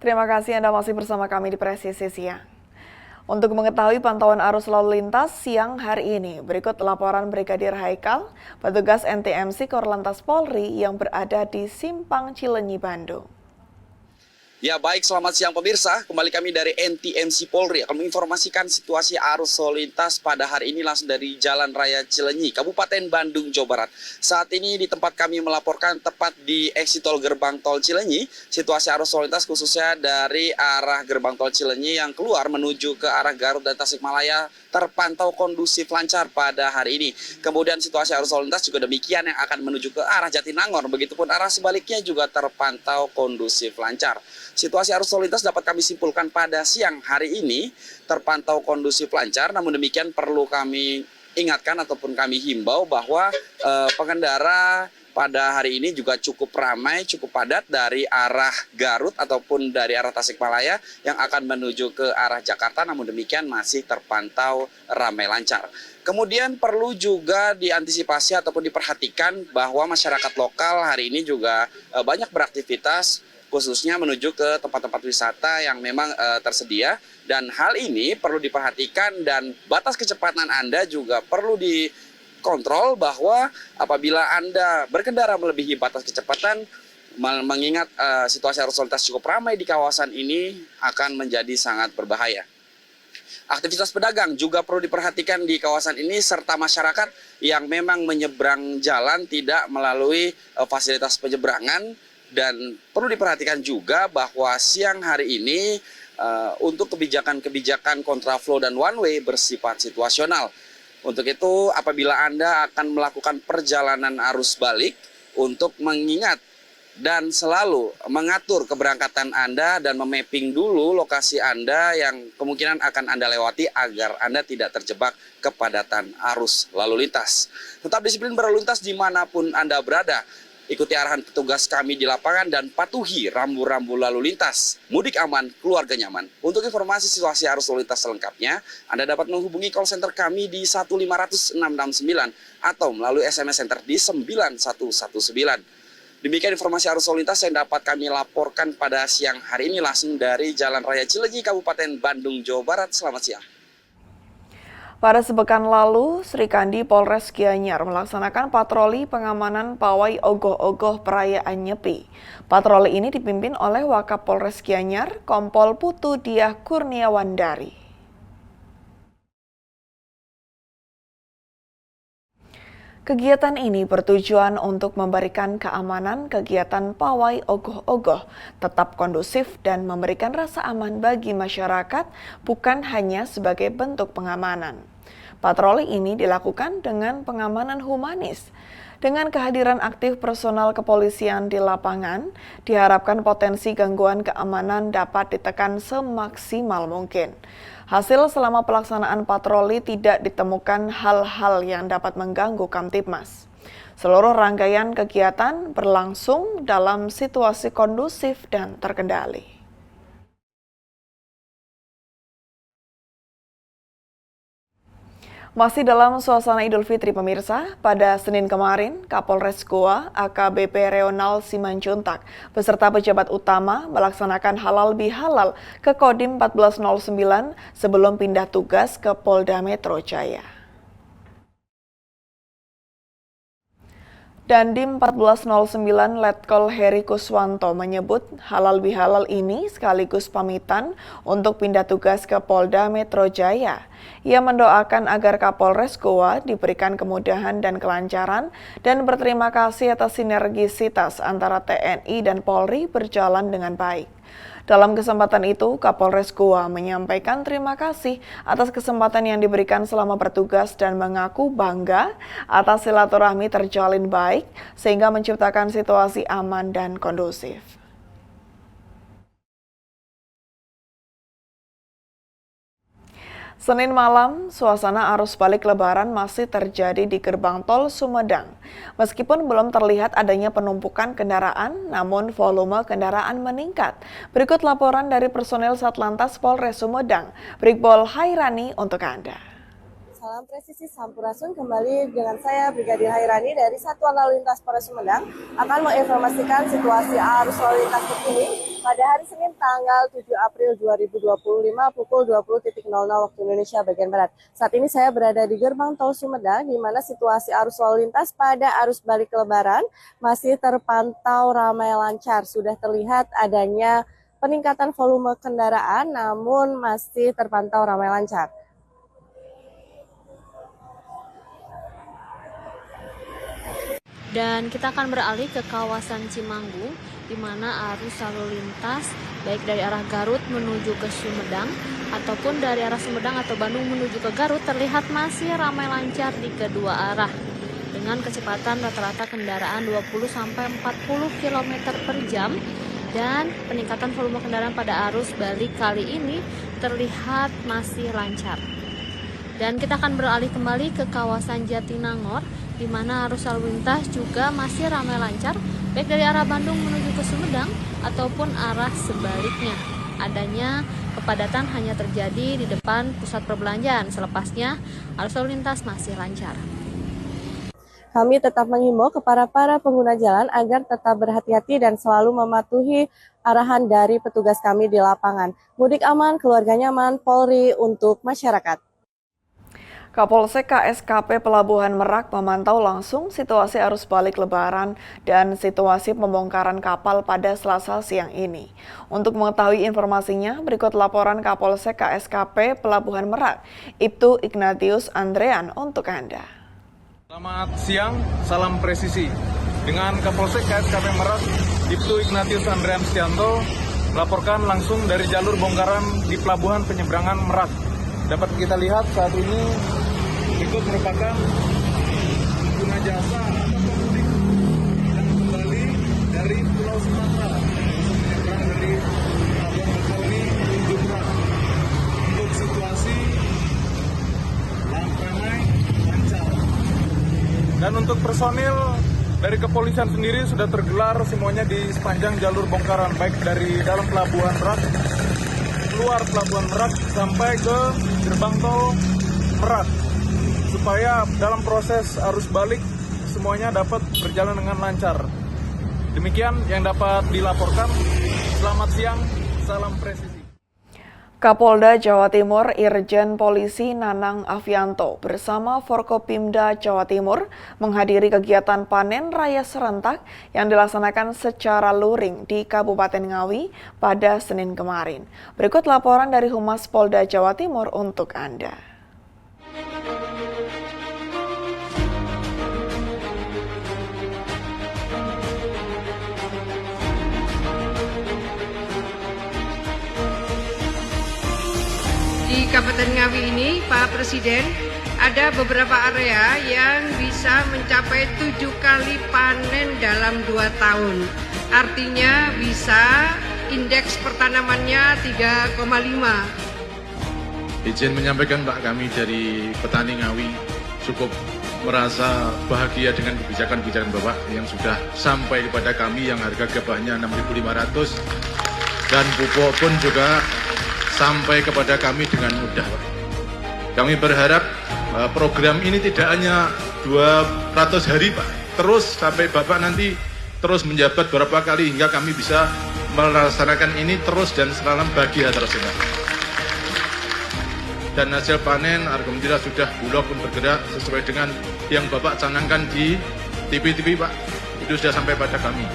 Terima kasih Anda masih bersama kami di Presisi Siang. Untuk mengetahui pantauan arus lalu lintas siang hari ini, berikut laporan Brigadir Haikal, petugas NTMC Korlantas Polri yang berada di Simpang Cilenyi, Bandung. Ya baik, selamat siang pemirsa. Kembali kami dari NTMC Polri akan menginformasikan situasi arus lalu lintas pada hari ini langsung dari Jalan Raya Cilenyi, Kabupaten Bandung, Jawa Barat. Saat ini di tempat kami melaporkan tepat di exit tol Gerbang Tol Cilenyi, situasi arus lalu lintas khususnya dari arah Gerbang Tol Cilenyi yang keluar menuju ke arah Garut dan Tasikmalaya terpantau kondusif lancar pada hari ini. Kemudian situasi arus lalu lintas juga demikian yang akan menuju ke arah Jatinangor, begitupun arah sebaliknya juga terpantau kondusif lancar. Situasi arus lalu lintas dapat kami simpulkan pada siang hari ini terpantau kondusif lancar, namun demikian perlu kami ingatkan ataupun kami himbau bahwa pengendara pada hari ini juga cukup ramai, cukup padat dari arah Garut ataupun dari arah Tasikmalaya yang akan menuju ke arah Jakarta, namun demikian masih terpantau ramai lancar. Kemudian perlu juga diantisipasi ataupun diperhatikan bahwa masyarakat lokal hari ini juga banyak beraktivitas, khususnya menuju ke tempat-tempat wisata yang memang tersedia. Dan hal ini perlu diperhatikan dan batas kecepatan Anda juga perlu dikontrol bahwa apabila Anda berkendara melebihi batas kecepatan, mengingat situasi arus lalu lintas cukup ramai di kawasan ini akan menjadi sangat berbahaya. Aktivitas pedagang juga perlu diperhatikan di kawasan ini serta masyarakat yang memang menyeberang jalan tidak melalui fasilitas penyeberangan. Dan perlu diperhatikan juga bahwa siang hari ini untuk kebijakan-kebijakan kontraflow dan one way bersifat situasional. Untuk itu apabila Anda akan melakukan perjalanan arus balik, untuk mengingat dan selalu mengatur keberangkatan Anda dan memapping dulu lokasi Anda yang kemungkinan akan Anda lewati agar Anda tidak terjebak kepadatan arus lalu lintas. Tetap disiplin berlalu lintas dimanapun Anda berada. Ikuti arahan petugas kami di lapangan dan patuhi rambu-rambu lalu lintas. Mudik aman, keluarga nyaman. Untuk informasi situasi arus lalu lintas selengkapnya, Anda dapat menghubungi call center kami di 1500669 atau melalui SMS center di 9119. Demikian informasi arus lalu lintas yang dapat kami laporkan pada siang hari ini langsung dari Jalan Raya Cilenyi, Kabupaten Bandung, Jawa Barat. Selamat siang. Pada sepekan lalu, Sri Kandi Polres Gianyar melaksanakan patroli pengamanan pawai ogoh-ogoh perayaan Nyepi. Patroli ini dipimpin oleh Wakapolres Gianyar, Kompol Putu Diah Kurniawandari. Kegiatan ini bertujuan untuk memberikan keamanan kegiatan pawai ogoh-ogoh tetap kondusif dan memberikan rasa aman bagi masyarakat, bukan hanya sebagai bentuk pengamanan. Patroli ini dilakukan dengan pengamanan humanis. Dengan kehadiran aktif personal kepolisian di lapangan, diharapkan potensi gangguan keamanan dapat ditekan semaksimal mungkin. Hasil selama pelaksanaan patroli tidak ditemukan hal-hal yang dapat mengganggu Kamtibmas. Seluruh rangkaian kegiatan berlangsung dalam situasi kondusif dan terkendali. Masih dalam suasana Idul Fitri pemirsa, pada Senin kemarin, Kapolres Goa AKBP Reonal Simanjuntak beserta pejabat utama melaksanakan halal bihalal ke Kodim 1409 sebelum pindah tugas ke Polda Metro Jaya. Dandim 1409 Letkol Heri Kuswanto menyebut halal bihalal ini sekaligus pamitan untuk pindah tugas ke Polda Metro Jaya. Ia mendoakan agar Kapolres Goa diberikan kemudahan dan kelancaran dan berterima kasih atas sinergisitas antara TNI dan Polri berjalan dengan baik. Dalam kesempatan itu, Kapolres Goa menyampaikan terima kasih atas kesempatan yang diberikan selama bertugas dan mengaku bangga atas silaturahmi terjalin baik sehingga menciptakan situasi aman dan kondusif. Senin malam, suasana arus balik Lebaran masih terjadi di Gerbang Tol Sumedang. Meskipun belum terlihat adanya penumpukan kendaraan, namun volume kendaraan meningkat. Berikut laporan dari personel Satlantas Polres Sumedang, Brigpol Hairani untuk Anda. Salam presisi Sampurasun, kembali dengan saya Brigadir Hairani dari Satuan Lalu Lintas Polres Sumedang akan menginformasikan situasi arus lalu lintas terkini pada hari Senin tanggal 7 April 2025 pukul 20.00 waktu Indonesia bagian Barat. Saat ini saya berada di Gerbang Tol Sumedang, di mana situasi arus lalu lintas pada arus balik Lebaran masih terpantau ramai lancar. Sudah terlihat adanya peningkatan volume kendaraan, namun masih terpantau ramai lancar. Dan kita akan beralih ke kawasan Cimanggu, di mana arus lalu lintas baik dari arah Garut menuju ke Sumedang ataupun dari arah Sumedang atau Bandung menuju ke Garut terlihat masih ramai lancar di kedua arah dengan kecepatan rata-rata kendaraan 20-40 km per jam, dan peningkatan volume kendaraan pada arus balik kali ini terlihat masih lancar. Dan kita akan beralih kembali ke kawasan Jatinangor, di mana arus lalu lintas juga masih ramai lancar baik dari arah Bandung menuju ke Sumedang ataupun arah sebaliknya. Adanya kepadatan hanya terjadi di depan pusat perbelanjaan, selepasnya arus lalu lintas masih lancar. Kami tetap menghimbau kepada para pengguna jalan agar tetap berhati-hati dan selalu mematuhi arahan dari petugas kami di lapangan. Mudik aman, keluarga nyaman, Polri untuk masyarakat. Kapolsek KSKP Pelabuhan Merak memantau langsung situasi arus balik Lebaran dan situasi pembongkaran kapal pada Selasa siang ini. Untuk mengetahui informasinya, berikut laporan Kapolsek KSKP Pelabuhan Merak, Ibtu Ignatius Andrean untuk Anda. Selamat siang, salam presisi. Dengan Kapolsek KSKP Merak, Ibtu Ignatius Andrean Stianto, melaporkan langsung dari jalur bongkaran di Pelabuhan Penyeberangan Merak. Dapat kita lihat saat ini berikut merupakan pengguna jasa atau pemudik yang kembali dari Pulau Sumatera untuk menyeberang dari Pelabuhan Bakauheni menuju Merak. Untuk situasi ramai lancar. Dan untuk personil dari kepolisian sendiri sudah tergelar semuanya di sepanjang jalur bongkaran, baik dari dalam Pelabuhan Merak, keluar Pelabuhan Merak sampai ke gerbang tol Merak, supaya dalam proses arus balik semuanya dapat berjalan dengan lancar. Demikian yang dapat dilaporkan. Selamat siang, salam presisi. Kapolda Jawa Timur Irjen Polisi Nanang Afianto bersama Forkopimda Jawa Timur menghadiri kegiatan panen raya serentak yang dilaksanakan secara luring di Kabupaten Ngawi pada Senin kemarin. Berikut laporan dari Humas Polda Jawa Timur untuk Anda. Di Kabupaten Ngawi ini, Pak Presiden, ada beberapa area yang bisa mencapai 7 kali panen dalam 2 tahun. Artinya bisa indeks pertanamannya 3,5. Izin menyampaikan Pak, kami dari petani Ngawi cukup merasa bahagia dengan kebijakan-kebijakan Bapak yang sudah sampai kepada kami, yang harga gabahnya 6.500 dan pupuk pun juga sampai kepada kami dengan mudah. Kami berharap program ini tidak hanya 200 hari Pak, terus sampai Bapak nanti terus menjabat berapa kali hingga kami bisa melaksanakan ini terus dan selalu bahagia terus. Dan hasil panen alhamdulillah sudah Bulog pun bergerak sesuai dengan yang Bapak canangkan di TV-TV Pak, itu sudah sampai pada kami.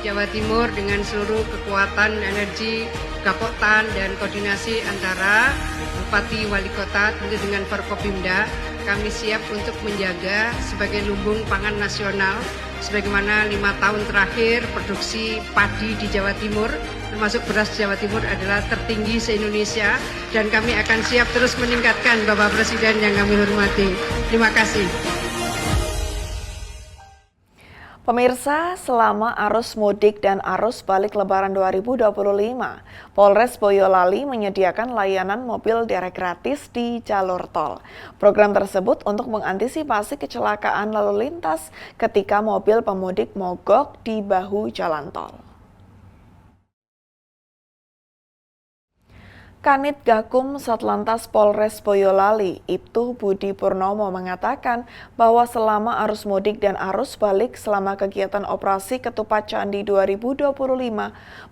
Jawa Timur dengan seluruh kekuatan energi Gapoktan dan koordinasi antara Bupati Wali Kota tentu dengan Forkopimda, kami siap untuk menjaga sebagai lumbung pangan nasional sebagaimana 5 tahun terakhir produksi padi di Jawa Timur termasuk beras Jawa Timur adalah tertinggi se-Indonesia, dan kami akan siap terus meningkatkan Bapak Presiden yang kami hormati. Terima kasih. Pemirsa, selama arus mudik dan arus balik Lebaran 2025, Polres Boyolali menyediakan layanan mobil derek gratis di jalur tol. Program tersebut untuk mengantisipasi kecelakaan lalu lintas ketika mobil pemudik mogok di bahu jalan tol. Kanit Gakum Satlantas Polres Boyolali, Ibtu Budi Purnomo mengatakan bahwa selama arus mudik dan arus balik selama kegiatan operasi Ketupat Candi 2025,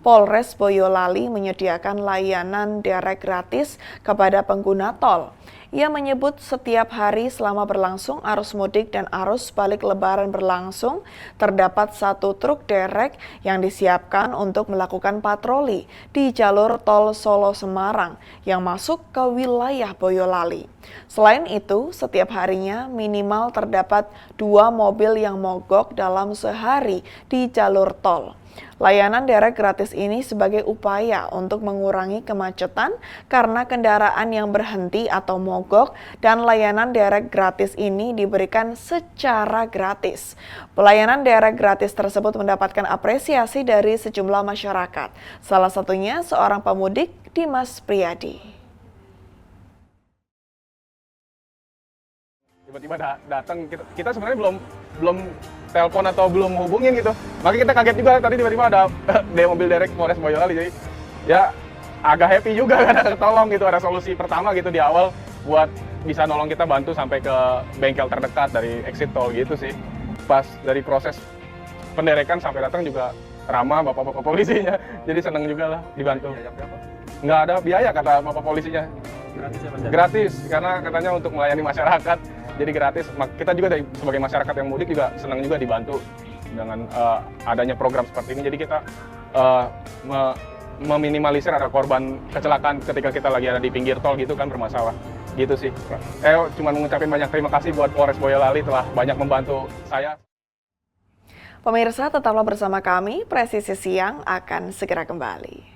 Polres Boyolali menyediakan layanan derek gratis kepada pengguna tol. Ia menyebut setiap hari selama berlangsung arus mudik dan arus balik lebaran berlangsung, terdapat 1 truk derek yang disiapkan untuk melakukan patroli di jalur tol Solo-Semarang yang masuk ke wilayah Boyolali. Selain itu, setiap harinya minimal terdapat 2 mobil yang mogok dalam sehari di jalur tol. Layanan derek gratis ini sebagai upaya untuk mengurangi kemacetan karena kendaraan yang berhenti atau mogok, dan layanan derek gratis ini diberikan secara gratis. Pelayanan derek gratis tersebut mendapatkan apresiasi dari sejumlah masyarakat, salah satunya seorang pemudik, Dimas Priyadi. Tiba-tiba datang, kita sebenarnya belum telepon atau belum hubungin gitu. Makanya kita kaget juga tadi tiba-tiba ada mobil derek Polres Boyolali. Jadi ya agak happy juga kan, ada tolong gitu, ada solusi pertama gitu di awal buat bisa nolong kita bantu sampai ke bengkel terdekat dari exit tol gitu sih. Pas dari proses penderekan sampai datang juga ramah bapak-bapak polisinya. Jadi seneng juga lah dibantu. Nggak ada biaya kata bapak polisinya. Gratis, karena katanya untuk melayani masyarakat. Jadi gratis. Kita juga sebagai masyarakat yang mudik juga senang juga dibantu dengan adanya program seperti ini. Jadi kita meminimalisir ada korban kecelakaan ketika kita lagi ada di pinggir tol gitu kan, bermasalah. Gitu sih. Cuma mengucapkan banyak terima kasih buat Polres Boyolali telah banyak membantu saya. Pemirsa, tetaplah bersama kami, Presisi Siang akan segera kembali.